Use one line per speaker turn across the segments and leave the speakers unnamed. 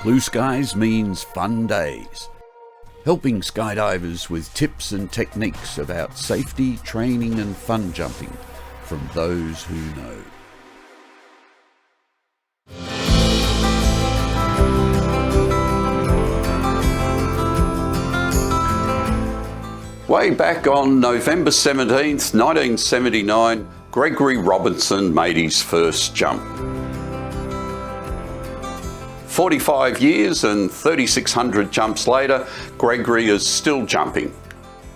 Blue skies means fun days. Helping skydivers with tips and techniques about safety, training and fun jumping from those who know. Way back on November 17th, 1979, Gregory Robertson made his first jump. 45 years and 3,600 jumps later, Gregory is still jumping.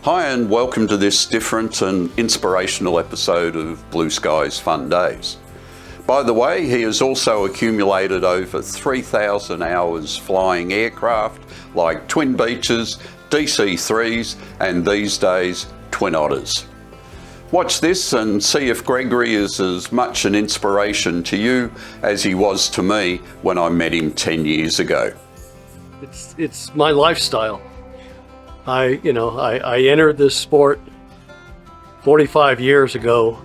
Hi and welcome to this different and inspirational episode of Blue Skies Fun Days. By the way, he has also accumulated over 3,000 hours flying aircraft like Twin Beaches, DC-3s and these days Twin Otters. Watch this and see if Gregory is as much an inspiration to you as he was to me when I met him 10 years ago.
It's my lifestyle. I entered this sport 45 years ago,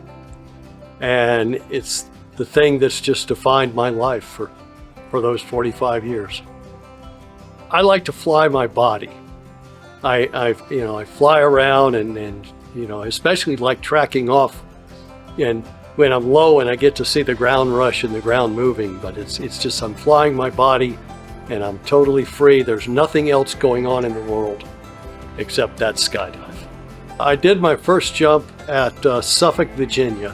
and it's the thing that's just defined my life for those 45 years. I like to fly my body. I fly around and especially like tracking off, and when I'm low and I get to see the ground rush and the ground moving, but it's just I'm flying my body and I'm totally free. There's nothing else going on in the world except that skydive. I did my first jump at Suffolk, Virginia.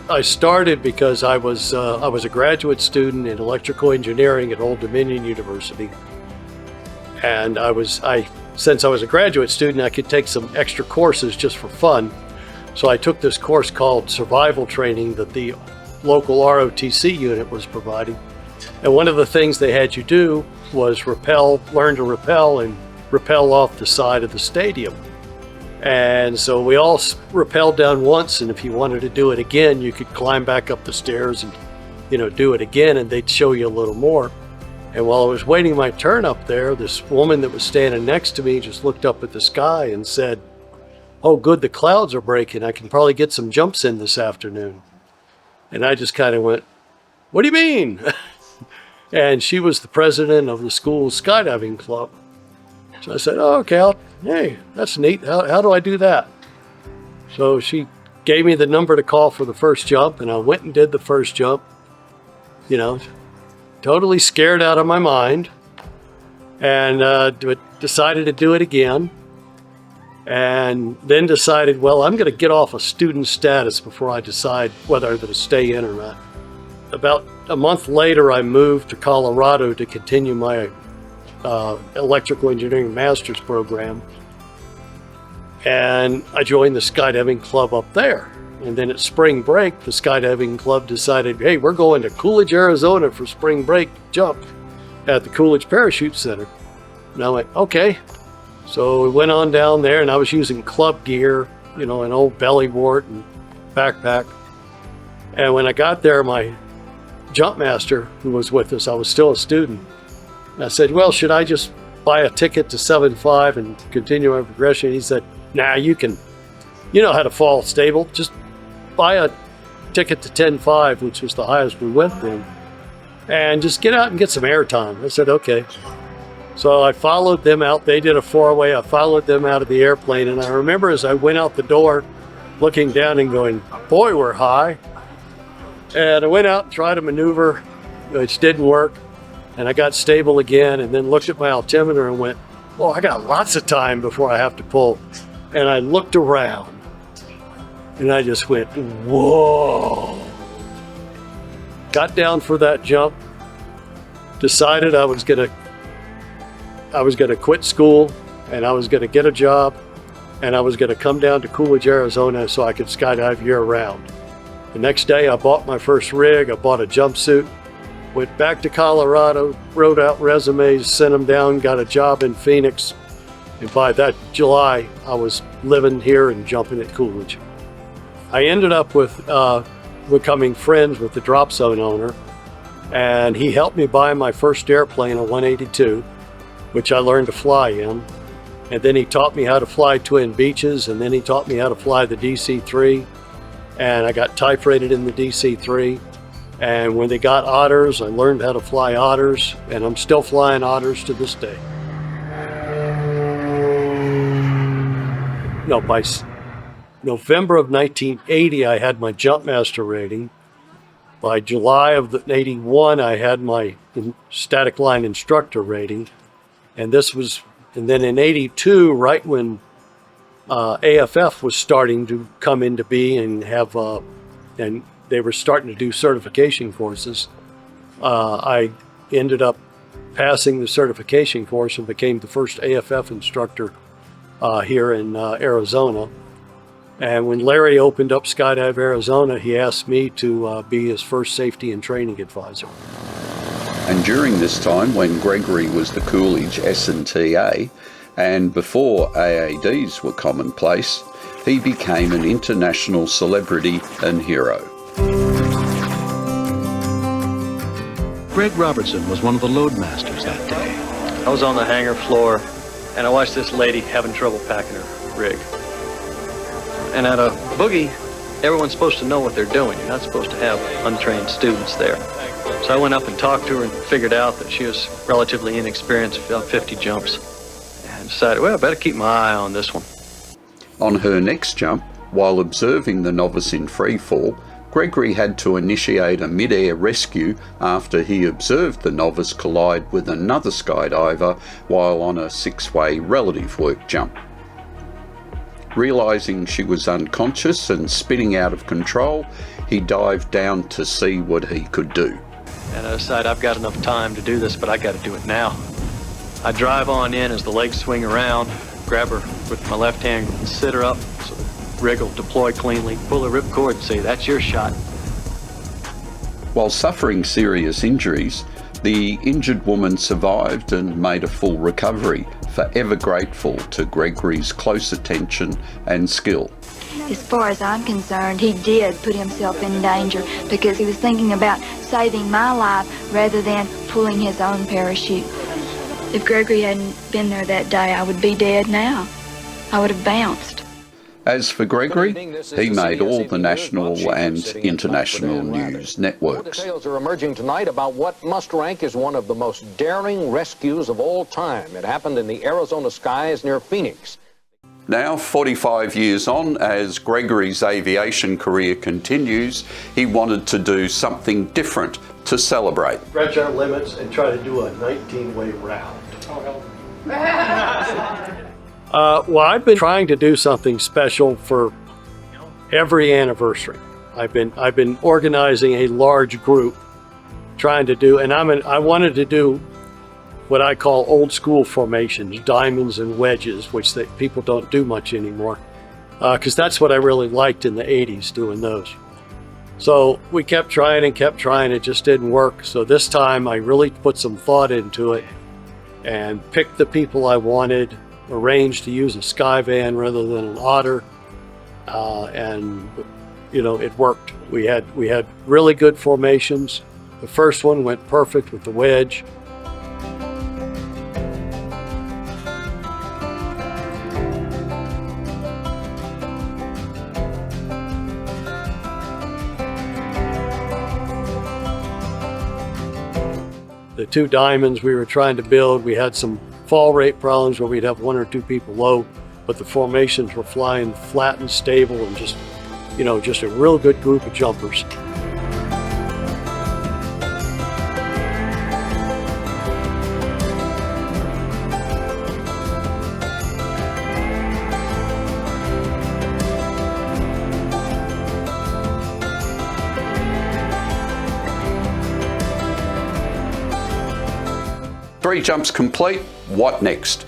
I started because I was a graduate student in electrical engineering at Old Dominion University, and since I was a graduate student, I could take some extra courses just for fun. So I took this course called survival training that the local ROTC unit was providing. And one of the things they had you do was learn to rappel and rappel off the side of the stadium. And so we all rappelled down once, and if you wanted to do it again, you could climb back up the stairs and do it again, and they'd show you a little more. And while I was waiting my turn up there, this woman that was standing next to me just looked up at the sky and said, "Oh good, the clouds are breaking. I can probably get some jumps in this afternoon." And I just kind of went, "What do you mean?" And she was the president of the school's skydiving club. So I said, "Oh, okay, hey, that's neat. How do I do that?" So she gave me the number to call for the first jump, and I went and did the first jump. Totally scared out of my mind, and decided to do it again, and then decided, well, I'm going to get off a student status before I decide whether I'm going to stay in or not. About a month later, I moved to Colorado to continue my electrical engineering master's program, and I joined the skydiving club up there. And then at spring break, the skydiving club decided, hey, we're going to Coolidge, Arizona for spring break jump at the Coolidge Parachute Center. And I went, okay. So we went on down there, and I was using club gear, an old belly wart and backpack. And when I got there, my jump master who was with us, I was still a student, and I said, well, should I just buy a ticket to 7.5 and continue my progression? He said, nah, you know how to fall stable. Just buy a ticket to 10.5, which was the highest we went then, and just get out and get some airtime. I said, okay. So I followed them out. They did a four-way. I followed them out of the airplane, and I remember as I went out the door, looking down and going, boy, we're high. And I went out and tried a maneuver, which didn't work, and I got stable again, and then looked at my altimeter and went, oh, I got lots of time before I have to pull. And I looked around, and I just went, whoa. Got down for that jump, decided I was gonna quit school, and I was gonna get a job, and I was gonna come down to Coolidge, Arizona so I could skydive year round. The next day I bought my first rig, I bought a jumpsuit, went back to Colorado, wrote out resumes, sent them down, got a job in Phoenix. And by that July, I was living here and jumping at Coolidge. I ended up with becoming friends with the drop zone owner, and he helped me buy my first airplane, a 182, which I learned to fly in. And then he taught me how to fly Twin Beaches, and then he taught me how to fly the DC-3, and I got type rated in the DC-3. And when they got otters, I learned how to fly otters, and I'm still flying otters to this day. No, by November of 1980, I had my jump master rating. By July of '81, I had my static line instructor rating. And then in '82, right when AFF was starting to come into being and they were starting to do certification courses, I ended up passing the certification course and became the first AFF instructor here in Arizona. And when Larry opened up Skydive Arizona, he asked me to be his first safety and training advisor.
And during this time, when Gregory was the Coolidge S&TA, and before AADs were commonplace, he became an international celebrity and hero.
Greg Robertson was one of the load masters that day.
I was on the hangar floor, and I watched this lady having trouble packing her rig. And at a boogie, everyone's supposed to know what they're doing. You're not supposed to have untrained students there. So I went up and talked to her and figured out that she was relatively inexperienced, about 50 jumps. And decided, well, I better keep my eye on this one.
On her next jump, while observing the novice in freefall, Gregory had to initiate a mid-air rescue after he observed the novice collide with another skydiver while on a 6-way relative work jump. Realising she was unconscious and spinning out of control, he dived down to see what he could do.
And I decided I've got enough time to do this, but I got to do it now. I drive on in as the legs swing around, grab her with my left hand, sit her up so the rig will deploy cleanly, pull the ripcord and say, that's your shot.
While suffering serious injuries, the injured woman survived and made a full recovery, forever grateful to Gregory's close attention and skill.
As far as I'm concerned, he did put himself in danger because he was thinking about saving my life rather than pulling his own parachute. If Gregory hadn't been there that day, I would be dead now. I would have bounced.
As for Gregory, he made all the national and international news networks.
Details are emerging tonight about what must rank as one of the most daring rescues of all time. It happened in the Arizona skies near Phoenix.
Now, 45 years on, as Gregory's aviation career continues, he wanted to do something different to celebrate.
Stretch our limits and try to do a 19-way round. Well, I've been trying to do something special for every anniversary. I've been organizing a large group, trying to do, and I wanted to do what I call old school formations, diamonds and wedges, which people don't do much anymore, because that's what I really liked in the 80s, doing those. So we kept trying, it just didn't work. So this time I really put some thought into it and picked the people I wanted, arranged to use a Skyvan rather than an Otter, and you know, it worked. We had really good formations. The first one went perfect with the wedge. The two diamonds we were trying to build, we had some fall rate problems where we'd have 1 or 2 people low, but the formations were flying flat and stable and just, you know, just a real good group of jumpers.
Three jumps complete, what next?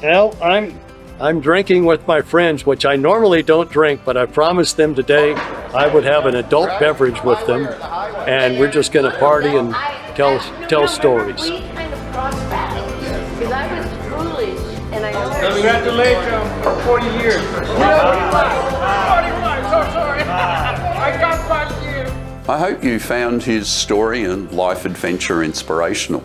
Well, I'm drinking with my friends, which I normally don't drink, but I promised them today I would have an adult beverage with them, and we're just going to party and tell stories.
We kind of crossed paths because I was foolish and I know.
Congratulations for 40 years. 41, so sorry. I got 5 years.
I hope you found his story and life adventure inspirational.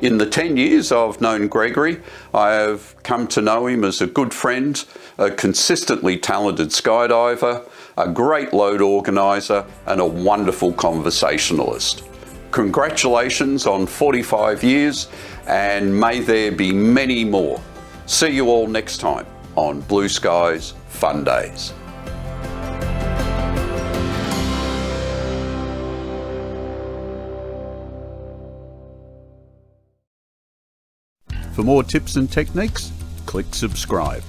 In the 10 years I've known Gregory, I have come to know him as a good friend, a consistently talented skydiver, a great load organiser and a wonderful conversationalist. Congratulations on 45 years, and may there be many more. See you all next time on Blue Skies Fun Days. For more tips and techniques, click subscribe.